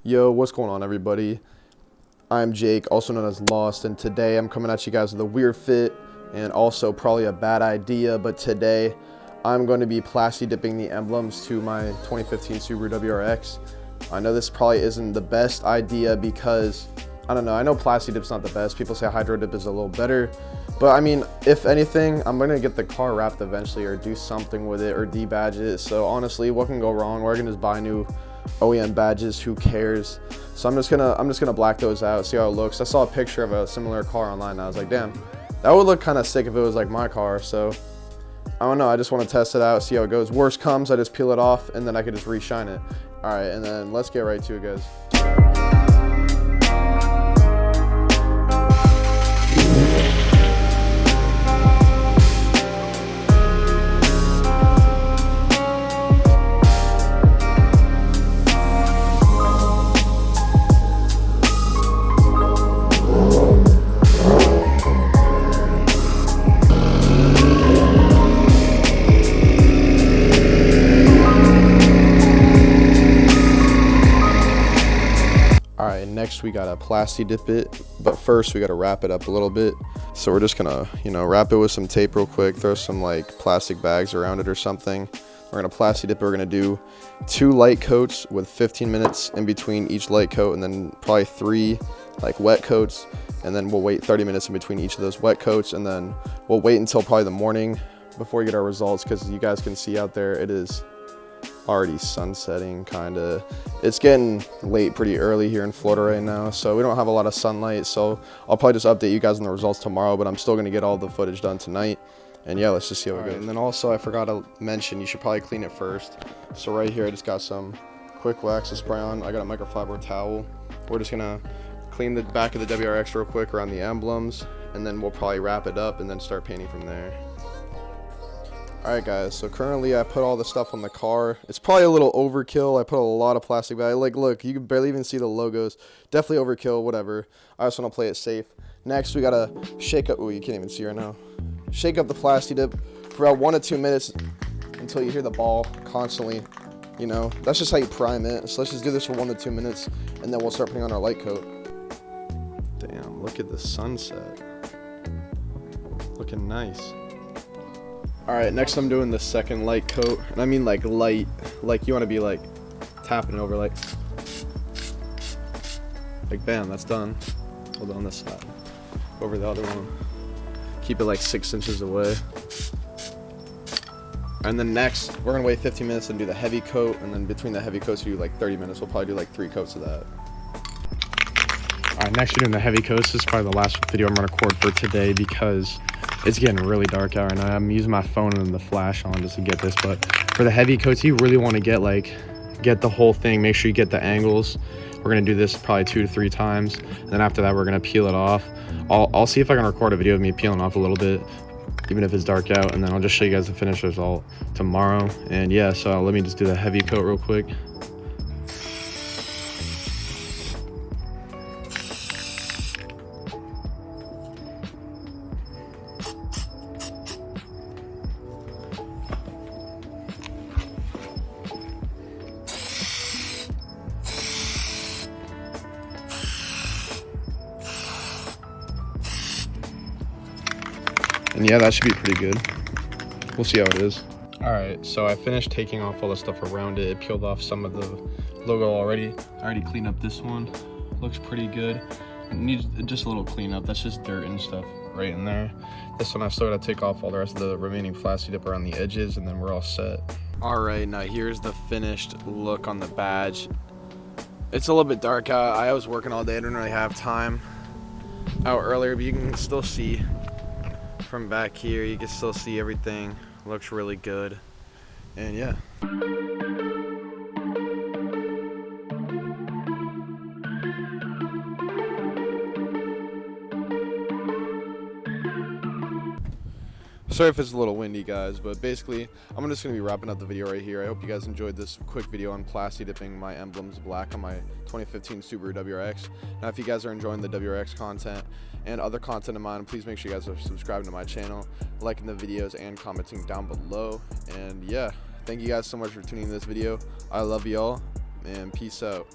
Yo, what's going on, everybody? I'm Jake, also known as Lawst, and today I'm coming at you guys with a weird fit and also probably a bad idea, but today I'm going to be plasti dipping the emblems to my 2015 Subaru WRX. I know this probably isn't the best idea because, I don't know, I know plasti dip's not the best. People say hydro dip is a little better, but I mean, if anything, I'm going to get the car wrapped eventually or do something with it or debadge it. So honestly, what can go wrong? Or I can just buy new OEM badges, who cares? So I'm just gonna black those out, see how it looks. I saw a picture of a similar car online and I was like, damn, that would look kind of sick if it was like my car. So I don't know, I just want to test it out, see how it goes. Worst comes, I just peel it off and then I could just reshine it. All right, and then let's get right to it, guys. Next we gotta plasti dip it, but first we gotta wrap it up a little bit. So we're just gonna, wrap it with some tape real quick, throw some like plastic bags around it or something. We're gonna plasti dip it. We're gonna do 2 light coats with 15 minutes in between each light coat, and then probably 3 like wet coats, and then we'll wait 30 minutes in between each of those wet coats, and then we'll wait until probably the morning before we get our results, because you guys can see out there it is already sunsetting, kind of. It's getting late pretty early here in Florida right now, so we don't have a lot of sunlight. So I'll probably just update you guys on the results tomorrow, but I'm still going to get all the footage done tonight. And yeah, let's just see how it goes. And then also, I forgot to mention, you should probably clean it first. So right here I just got some quick wax to spray on. I got a microfiber towel. We're just gonna clean the back of the WRX real quick around the emblems, and then we'll probably wrap it up and then start painting from there. Alright guys, so currently I put all the stuff on the car. It's probably a little overkill. I put a lot of plastic bags. Like, look, you can barely even see the logos. Definitely overkill, whatever. I just want to play it safe. Next, we gotta shake up. Oh, you can't even see right now. Shake up the plasti dip for about 1 to 2 minutes until you hear the ball constantly. That's just how you prime it. So let's just do this for 1 to 2 minutes, and then we'll start putting on our light coat. Damn, look at the sunset. Looking nice. Alright, next I'm doing the second light coat, and I mean like light, like you want to be like tapping it over, like bam, that's done. Hold on this side, over the other one, keep it like 6 inches away. And then next we're gonna wait 15 minutes and do the heavy coat, and then between the heavy coats we do like 30 minutes. We'll probably do like 3 coats of that. Alright, next you're doing the heavy coats. This is probably the last video I'm gonna record for today because it's getting really dark out right now. I'm using my phone and the flash on just to get this, but for the heavy coats, you really want to get the whole thing. Make sure you get the angles. We're gonna do this probably 2 to 3 times, and then after that, we're gonna peel it off. I'll see if I can record a video of me peeling off a little bit, even if it's dark out, and then I'll just show you guys the finished result tomorrow. And yeah, so let me just do the heavy coat real quick. And yeah, that should be pretty good. We'll see how it is. All right, so I finished taking off all the stuff around it. It peeled off some of the logo already. I already cleaned up this one. Looks pretty good. It needs just a little cleanup. That's just dirt and stuff right in there. This one I still gotta take off all the rest of the remaining plasti dip around the edges, and then we're all set. All right, now here's the finished look on the badge. It's a little bit dark out. I was working all day. I didn't really have time out earlier, but you can still see from back here, you can still see everything. Looks really good. And yeah. Sorry if it's a little windy, guys, but basically I'm just going to be wrapping up the video right here. I hope you guys enjoyed this quick video on plasti dipping my emblems black on my 2015 Subaru WRX. Now if you guys are enjoying the WRX content and other content of mine, please make sure you guys are subscribing to my channel, liking the videos, and commenting down below. And yeah, thank you guys so much for tuning in this video. I love y'all, and peace out.